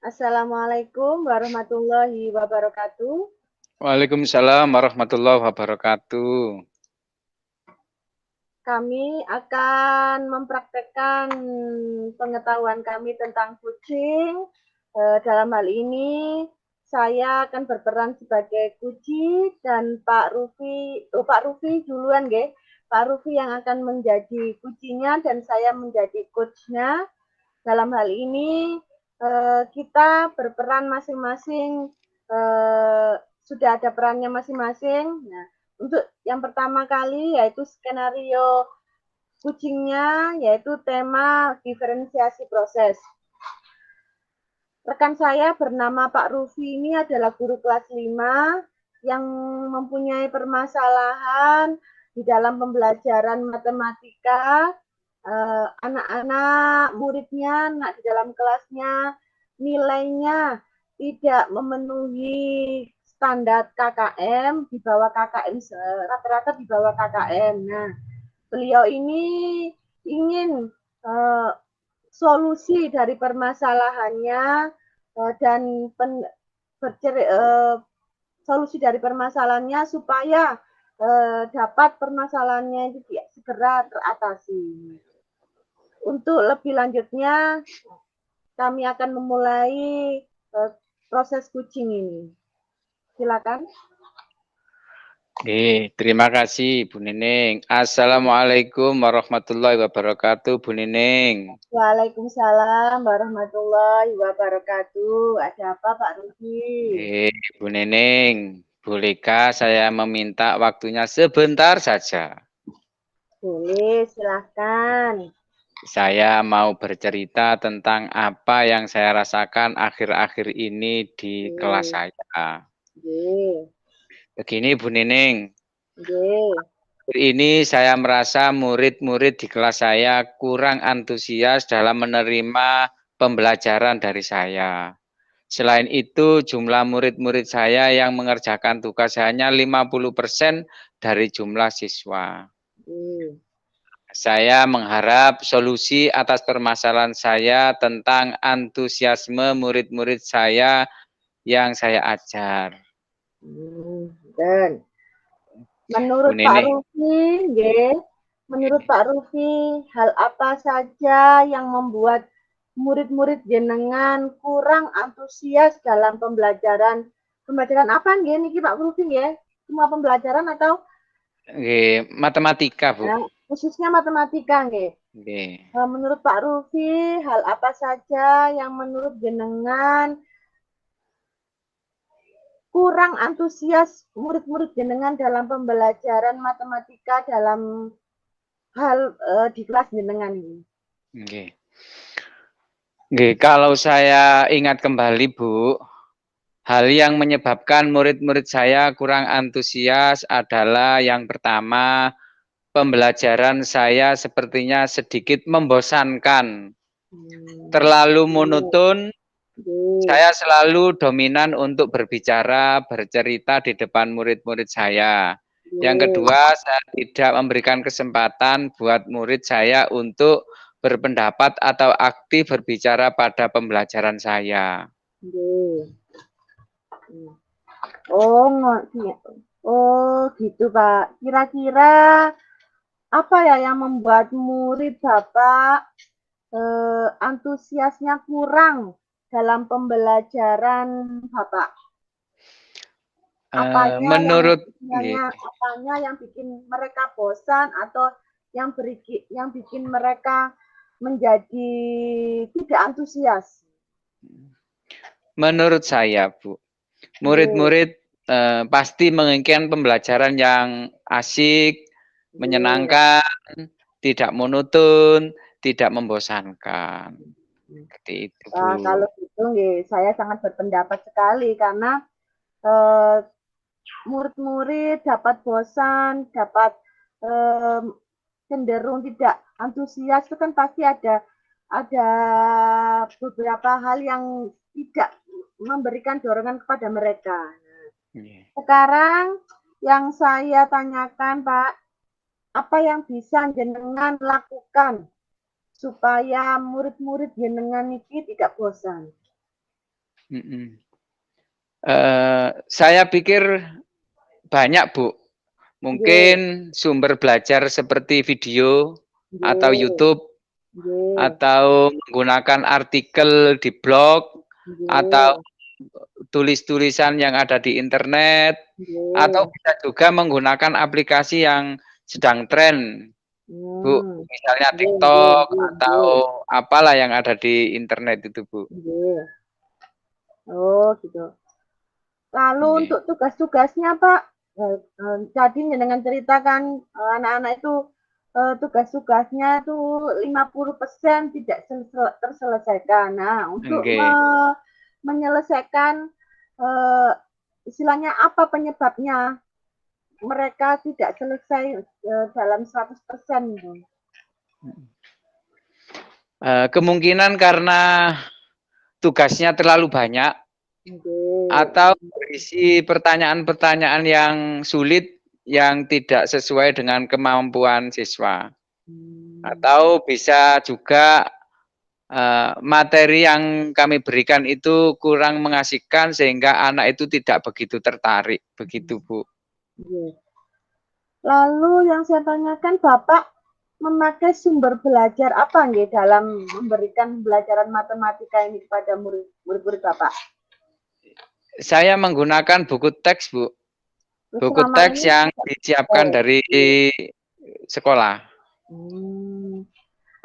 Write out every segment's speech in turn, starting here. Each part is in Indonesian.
Assalamualaikum warahmatullahi wabarakatuh. Waalaikumsalam warahmatullahi wabarakatuh. Kami akan mempraktekkan pengetahuan kami tentang kucing. Dalam hal ini, saya akan berperan sebagai kuci dan Pak Rufi duluan, nggih. Pak Rufi yang akan menjadi kucinya dan saya menjadi coachnya. Dalam hal ini, kita berperan masing-masing, sudah ada perannya masing-masing. Nah, untuk yang pertama kali yaitu skenario kucingnya, yaitu tema diferensiasi proses. Rekan saya bernama Pak Rufi ini adalah guru kelas 5 yang mempunyai permasalahan di dalam pembelajaran matematika. Anak-anak muridnya, anak di dalam kelasnya, nilainya tidak memenuhi standar KKM, di bawah KKM, rata-rata di bawah KKM. Nah, beliau ini ingin solusi dari permasalahannya dan solusi dari permasalahannya supaya dapat permasalahannya itu segera teratasi. Untuk lebih lanjutnya, kami akan memulai proses kucing ini. Silakan. Terima kasih Bu Nining. Assalamualaikum warahmatullahi wabarakatuh Bu Nining. Waalaikumsalam warahmatullahi wabarakatuh. Ada apa Pak Rufi? Bu Nining, bolehkah saya meminta waktunya sebentar saja? Boleh, silahkan. Saya mau bercerita tentang apa yang saya rasakan akhir-akhir ini di kelas saya. Begini Bu Nining. Ini saya merasa murid-murid di kelas saya kurang antusias dalam menerima pembelajaran dari saya. Selain itu, jumlah murid-murid saya yang mengerjakan tugas hanya 50% dari jumlah siswa. Saya mengharap solusi atas permasalahan saya tentang antusiasme murid-murid saya yang saya ajar. Dan menurut Pak Rufi, menurut Pak Rufi, hal apa saja yang membuat murid-murid jenengan kurang antusias dalam pembelajaran apa nggih niki Pak Rufi nggih? Semua pembelajaran atau matematika, Bu? Nah, khususnya matematika nggih. Menurut Pak Rufi, hal apa saja yang menurut jenengan kurang antusias murid-murid jenengan dalam pembelajaran matematika dalam hal di kelas jenengan ini? Kalau saya ingat kembali Bu, hal yang menyebabkan murid-murid saya kurang antusias adalah yang pertama, pembelajaran saya sepertinya sedikit membosankan, terlalu monoton. Saya selalu dominan untuk berbicara, bercerita di depan murid-murid saya. Yang kedua, saya tidak memberikan kesempatan buat murid saya untuk berpendapat atau aktif berbicara pada pembelajaran saya. Oh gitu Pak. Kira-kira apa ya yang membuat murid Bapak antusiasnya kurang dalam pembelajaran Bapak? Apanya yang bikin mereka bosan atau yang bikin mereka menjadi tidak antusias? Menurut saya, Bu, murid-murid pasti menginginkan pembelajaran yang asik, menyenangkan, tidak monoton, tidak membosankan. Seperti itu, Wah, Bu. kalau gitu saya sangat berpendapat sekali karena murid-murid dapat bosan, dapat cenderung tidak antusias itu kan pasti ada beberapa hal yang tidak memberikan dorongan kepada mereka. Sekarang yang saya tanyakan, Pak, apa yang bisa jenengan lakukan supaya murid-murid jenengan ini tidak bosan? Saya pikir banyak, Bu. Mungkin sumber belajar seperti video atau YouTube atau menggunakan artikel di blog atau tulis-tulisan yang ada di internet atau bisa juga menggunakan aplikasi yang sedang tren, Bu. Misalnya TikTok atau apalah yang ada di internet itu, Bu. Oh, gitu. Lalu untuk tugas-tugasnya, Pak, jadi dengan ceritakan anak-anak itu tugas-tugasnya itu 50% tidak terselesaikan. Nah, untuk menyelesaikan istilahnya apa penyebabnya mereka tidak selesai dalam 100%? Kemungkinan karena tugasnya terlalu banyak atau berisi pertanyaan-pertanyaan yang sulit yang tidak sesuai dengan kemampuan siswa. Atau bisa juga materi yang kami berikan itu kurang mengasihkan sehingga anak itu tidak begitu tertarik, begitu, Bu. Lalu yang saya tanyakan, Bapak memakai sumber belajar apa nih dalam memberikan pembelajaran matematika ini kepada murid-murid Bapak? Saya menggunakan buku teks, Bu. Buku teks yang disiapkan dari sekolah.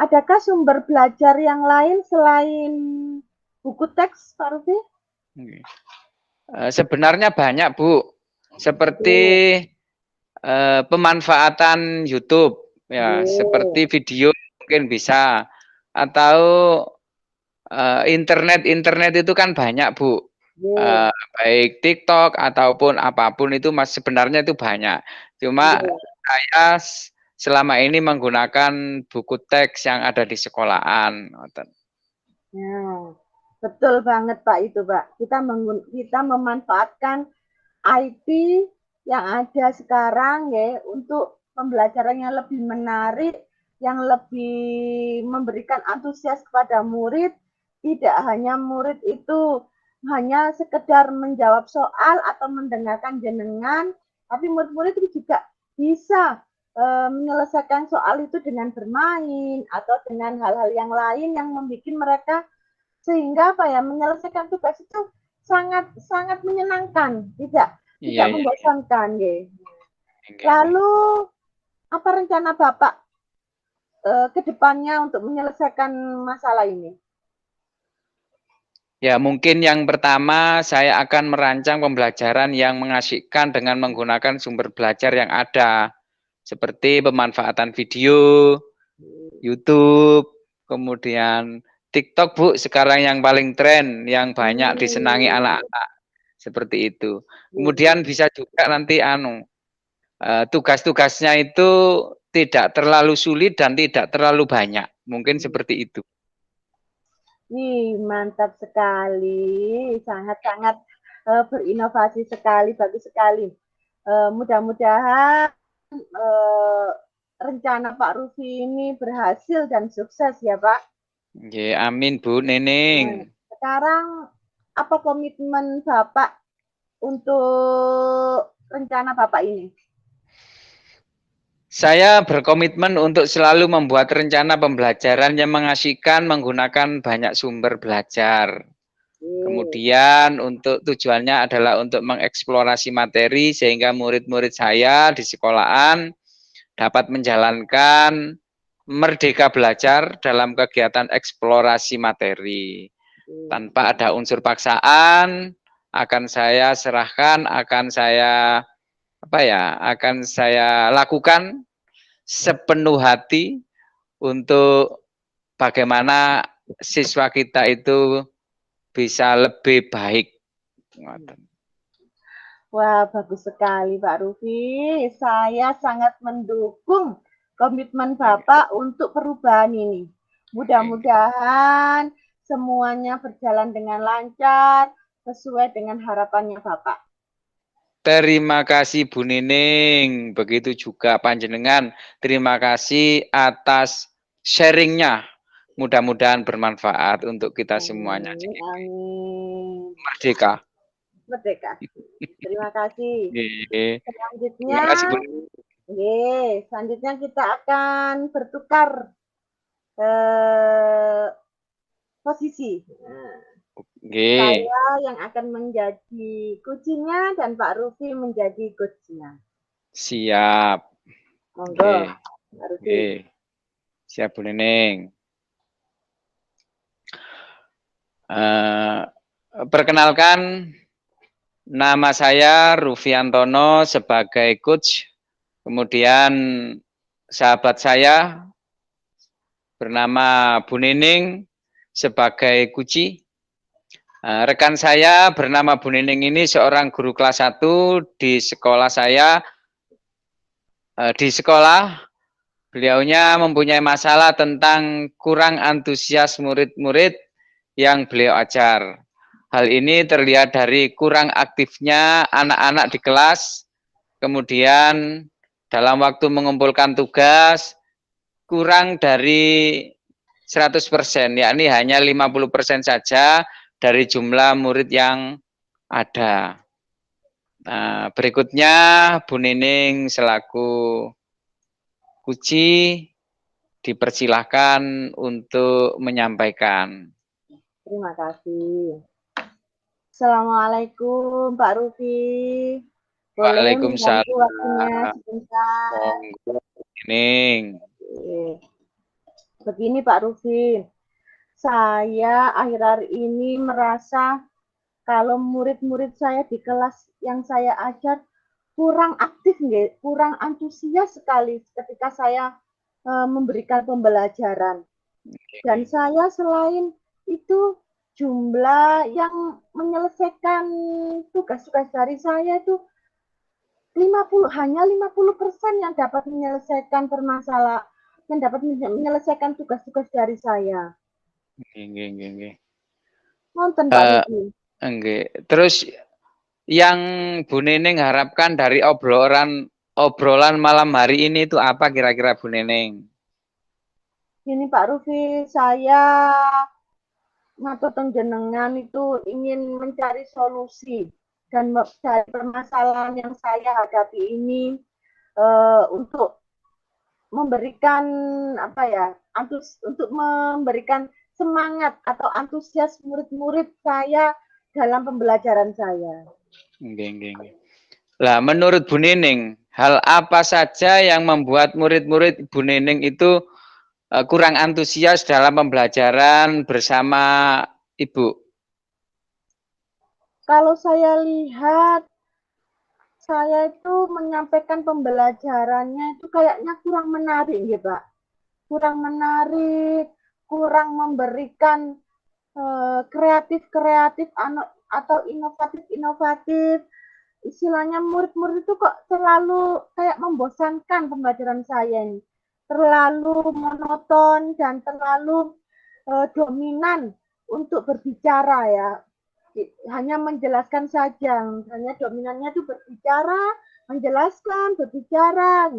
Adakah sumber belajar yang lain selain buku teks, Pak Rufi? Sebenarnya banyak, Bu. Seperti pemanfaatan YouTube, ya, seperti video mungkin bisa, atau internet itu kan banyak, Bu. Baik TikTok ataupun apapun itu mas sebenarnya itu banyak. Cuma saya selama ini menggunakan buku teks yang ada di sekolahan. Ya, betul banget Pak itu Pak. Kita memanfaatkan IT yang ada sekarang ya untuk pembelajaran yang lebih menarik, yang lebih memberikan antusias kepada murid. Tidak hanya murid itu hanya sekedar menjawab soal atau mendengarkan jenengan, tapi murid-murid itu juga bisa menyelesaikan soal itu dengan bermain atau dengan hal-hal yang lain yang membuat mereka sehingga apa ya menyelesaikan tugas itu sangat sangat menyenangkan, tidak membosankan. Lalu apa rencana Bapak ke depannya untuk menyelesaikan masalah ini? Ya, mungkin yang pertama saya akan merancang pembelajaran yang mengasyikkan dengan menggunakan sumber belajar yang ada, seperti pemanfaatan video, YouTube, kemudian TikTok, Bu, sekarang yang paling tren, yang banyak disenangi anak-anak, seperti itu. Kemudian bisa juga nanti tugas-tugasnya itu tidak terlalu sulit dan tidak terlalu banyak, mungkin seperti itu. Mantap sekali, sangat-sangat berinovasi sekali, bagus sekali. Mudah-mudahan rencana Pak Rufi ini berhasil dan sukses ya Pak. Ya, amin Bu Neneng. Sekarang apa komitmen Bapak untuk rencana Bapak ini? Saya berkomitmen untuk selalu membuat rencana pembelajaran yang mengasyikkan menggunakan banyak sumber belajar. Kemudian untuk tujuannya adalah untuk mengeksplorasi materi sehingga murid-murid saya di sekolahan dapat menjalankan merdeka belajar dalam kegiatan eksplorasi materi tanpa ada unsur paksaan akan saya serahkan, akan saya akan saya lakukan sepenuh hati untuk bagaimana siswa kita itu bisa lebih baik. Wah, bagus sekali Pak Rufi. Saya sangat mendukung komitmen Bapak untuk perubahan ini. Mudah-mudahan semuanya berjalan dengan lancar, sesuai dengan harapannya Bapak. Terima kasih Bu Nining, begitu juga panjenengan. Terima kasih atas sharingnya. Mudah-mudahan bermanfaat untuk kita semuanya. Amin. Merdeka. Merdeka. Terima kasih. Terima kasih Bu. Selanjutnya kita akan bertukar posisi. Saya yang akan menjadi kucinya dan Pak Rufi menjadi coachnya. Siap. Monggo, Pak Rufi. Siap Bu Nining. Perkenalkan, nama saya Rufiantono sebagai coach. Kemudian sahabat saya bernama Bu Nining sebagai kuci. Rekan saya bernama Bu Nining ini seorang guru kelas 1 di sekolah saya. Di sekolah, beliaunya mempunyai masalah tentang kurang antusias murid-murid yang beliau ajar. Hal ini terlihat dari kurang aktifnya anak-anak di kelas, kemudian dalam waktu mengumpulkan tugas, kurang dari 100%, yakni hanya 50% saja dari jumlah murid yang ada. Nah, berikutnya Bu Nining selaku kuci dipersilahkan untuk menyampaikan. Terima kasih. Assalamualaikum Pak Rufi. Boleh mengganggu waktunya sebentar. Nining. Begini Pak Rufi, saya akhir-akhir ini merasa kalau murid-murid saya di kelas yang saya ajar kurang aktif, kurang antusias sekali ketika saya memberikan pembelajaran. Dan saya selain itu jumlah yang menyelesaikan tugas-tugas dari saya itu 50% yang dapat menyelesaikan permasalahan, yang dapat menyelesaikan tugas-tugas dari saya. Nonton Pak Rufi. Terus yang Bu Nining harapkan dari obrolan malam hari ini itu apa kira-kira Bu Nining? Ini Pak Rufi, saya matur jenengan itu ingin mencari solusi dan dari permasalahan yang saya hadapi ini untuk memberikan untuk memberikan semangat atau antusias murid-murid saya dalam pembelajaran saya. Lah, menurut Bu Nining, hal apa saja yang membuat murid-murid Bu Nining itu kurang antusias dalam pembelajaran bersama Ibu? Kalau saya lihat, saya itu menyampaikan pembelajarannya itu kayaknya kurang menarik, ya Pak. Kurang menarik, kurang memberikan kreatif-kreatif atau inovatif-inovatif. Istilahnya murid-murid itu kok terlalu kayak membosankan pembelajaran saya ini. Terlalu monoton dan terlalu dominan untuk berbicara ya. Hanya menjelaskan saja, hanya dominannya itu berbicara, menjelaskan, berbicara.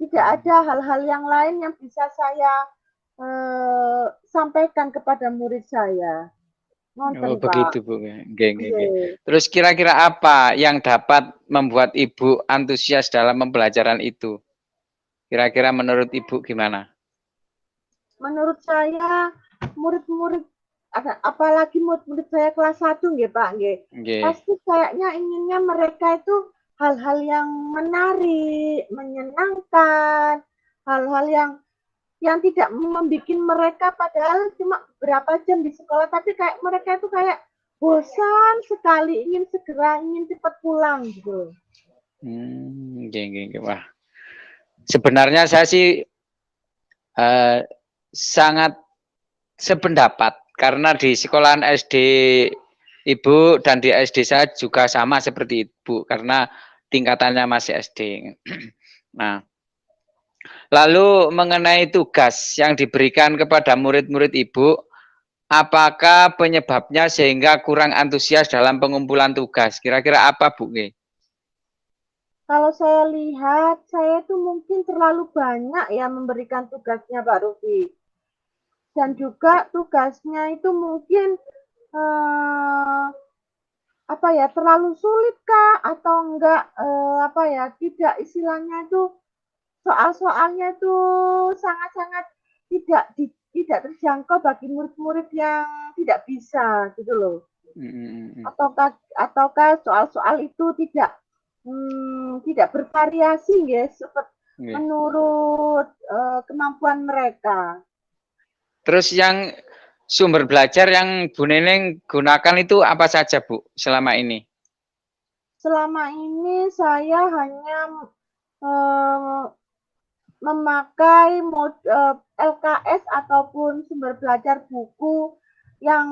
Tidak ada hal-hal yang lain yang bisa saya sampaikan kepada murid saya. Nonton, begitu Pak. Bu. Terus kira-kira apa yang dapat membuat Ibu antusias dalam pembelajaran itu? Kira-kira menurut Ibu gimana? Menurut saya murid-murid, apalagi murid-murid saya kelas 1 nggih Pak, nggih. Pasti kayaknya inginnya mereka itu hal-hal yang menarik, menyenangkan, hal-hal yang tidak membuat mereka padahal cuma berapa jam di sekolah, tapi kayak mereka itu kayak bosan sekali, ingin cepat pulang gitu. Wah. Sebenarnya saya sih sangat sependapat karena di sekolahan SD Ibu dan di SD saya juga sama seperti Ibu karena tingkatannya masih SD. Nah, lalu mengenai tugas yang diberikan kepada murid-murid Ibu, apakah penyebabnya sehingga kurang antusias dalam pengumpulan tugas? Kira-kira apa, Bu? Kalau saya lihat, saya itu mungkin terlalu banyak ya memberikan tugasnya Pak Rufi. Dan juga tugasnya itu mungkin apa ya, terlalu sulit kah atau enggak apa ya, tidak istilahnya itu soal-soalnya itu sangat-sangat tidak terjangkau bagi murid-murid yang tidak bisa gitu loh. Ataukah soal-soal itu tidak bervariasi ya seperti menurut kemampuan mereka. Terus yang sumber belajar yang Bu Neneng gunakan itu apa saja, Bu, selama ini? Selama ini saya hanya memakai LKS ataupun sumber belajar buku yang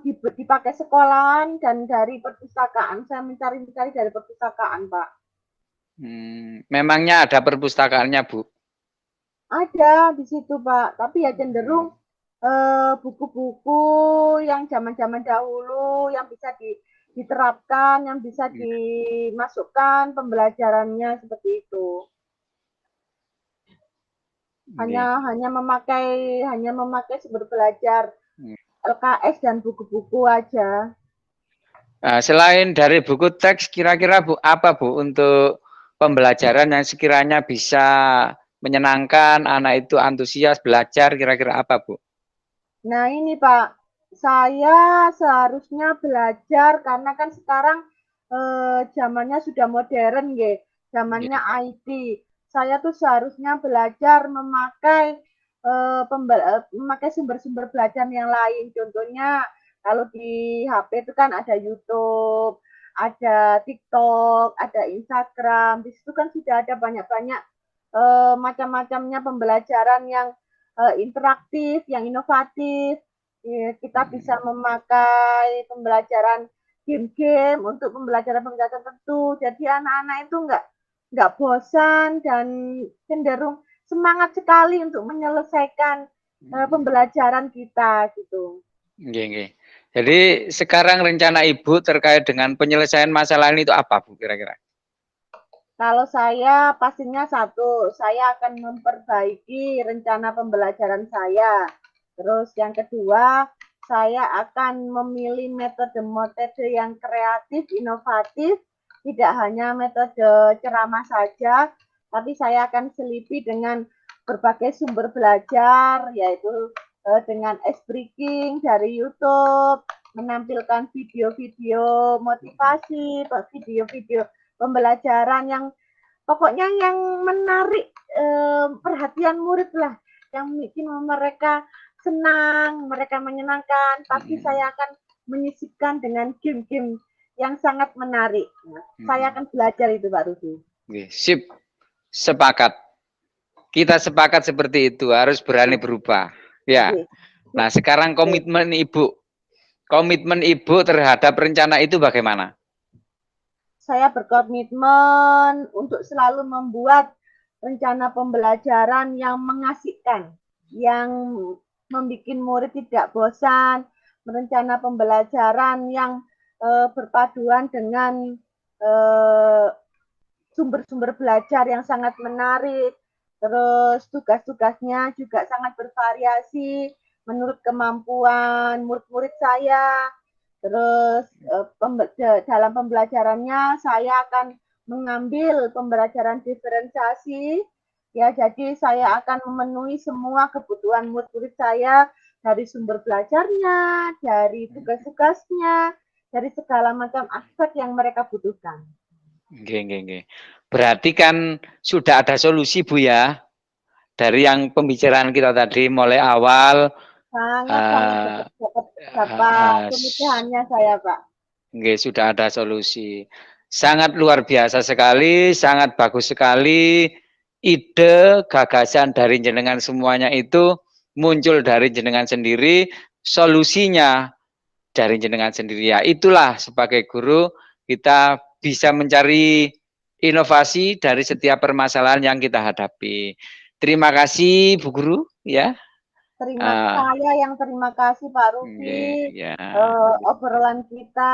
dipakai sekolahan dan dari perpustakaan. Saya mencari-cari dari perpustakaan, Pak. Memangnya ada perpustakaannya, Bu? Ada di situ, Pak. Tapi ya cenderung buku-buku yang zaman-zaman dahulu yang bisa diterapkan, yang bisa dimasukkan pembelajarannya seperti itu. Hanya memakai sumber belajar LKS dan buku-buku aja. Nah, selain dari buku teks, kira-kira Bu apa Bu untuk pembelajaran yang sekiranya bisa menyenangkan anak itu antusias belajar, kira-kira apa Bu? Nah ini Pak, saya seharusnya belajar karena kan sekarang zamannya sudah modern ya, zamannya IT. Saya tuh seharusnya belajar memakai sumber-sumber belajar yang lain. Contohnya kalau di HP itu kan ada YouTube, ada TikTok, ada Instagram. Di situ kan sudah ada banyak-banyak macam-macamnya pembelajaran yang interaktif, yang inovatif. Kita bisa memakai pembelajaran game-game untuk pembelajaran-pembelajaran tertentu. Jadi anak-anak itu nggak bosan dan cenderung semangat sekali untuk menyelesaikan pembelajaran kita gitu. Jadi sekarang rencana Ibu terkait dengan penyelesaian masalah ini itu apa Bu kira-kira? Kalau saya pastinya satu, saya akan memperbaiki rencana pembelajaran saya. Terus yang kedua, saya akan memilih metode-metode yang kreatif, inovatif, tidak hanya metode ceramah saja, tapi saya akan selipi dengan berbagai sumber belajar, yaitu dengan ice breaking dari YouTube, menampilkan video-video motivasi, video-video pembelajaran yang pokoknya yang menarik perhatian murid lah, yang bikin mereka senang, mereka menyenangkan, tapi saya akan menyisipkan dengan game-game yang sangat menarik. Saya akan belajar itu Pak Rudi. Sip, sepakat. Kita sepakat seperti itu, harus berani berubah. Ya. Nah, sekarang komitmen Ibu terhadap rencana itu bagaimana? Saya berkomitmen untuk selalu membuat rencana pembelajaran yang mengasihkan, yang membuat murid tidak bosan, rencana pembelajaran yang berpaduan dengan sumber-sumber belajar yang sangat menarik, terus tugas-tugasnya juga sangat bervariasi menurut kemampuan murid-murid saya. Terus dalam pembelajarannya saya akan mengambil pembelajaran diferensiasi, ya jadi saya akan memenuhi semua kebutuhan murid-murid saya dari sumber belajarnya, dari tugas-tugasnya, dari segala macam aspek yang mereka butuhkan. Berarti kan sudah ada solusi Bu ya, dari yang pembicaraan kita tadi mulai awal Sangat-sangat uh, dapat kemudahannya saya, Pak. Nggih, sudah ada solusi. Sangat luar biasa sekali, sangat bagus sekali. Ide, gagasan dari jenengan semuanya itu muncul dari jenengan sendiri, solusinya dari jenengan sendiri. Ya, itulah sebagai guru kita bisa mencari inovasi dari setiap permasalahan yang kita hadapi. Terima kasih Bu Guru ya. Saya yang terima kasih Pak Rufi. Ya. Obrolan kita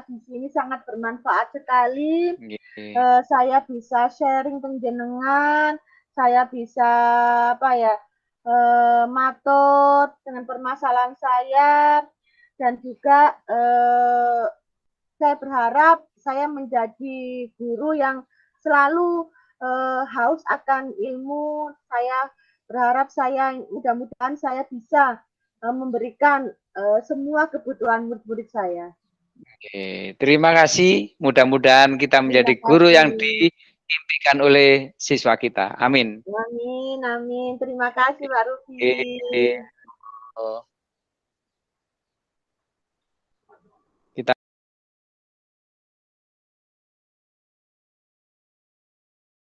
di sini sangat bermanfaat sekali. Saya bisa sharing penjenengan, saya bisa matur dengan permasalahan saya, dan juga saya berharap saya menjadi guru yang selalu haus akan ilmu. Saya berharap mudah-mudahan saya bisa memberikan semua kebutuhan murid-murid saya. Oke, terima kasih. Mudah-mudahan kita menjadi guru yang diimpikan oleh siswa kita. Amin. Amin, amin. Terima kasih Pak Rufi. Oh. Kita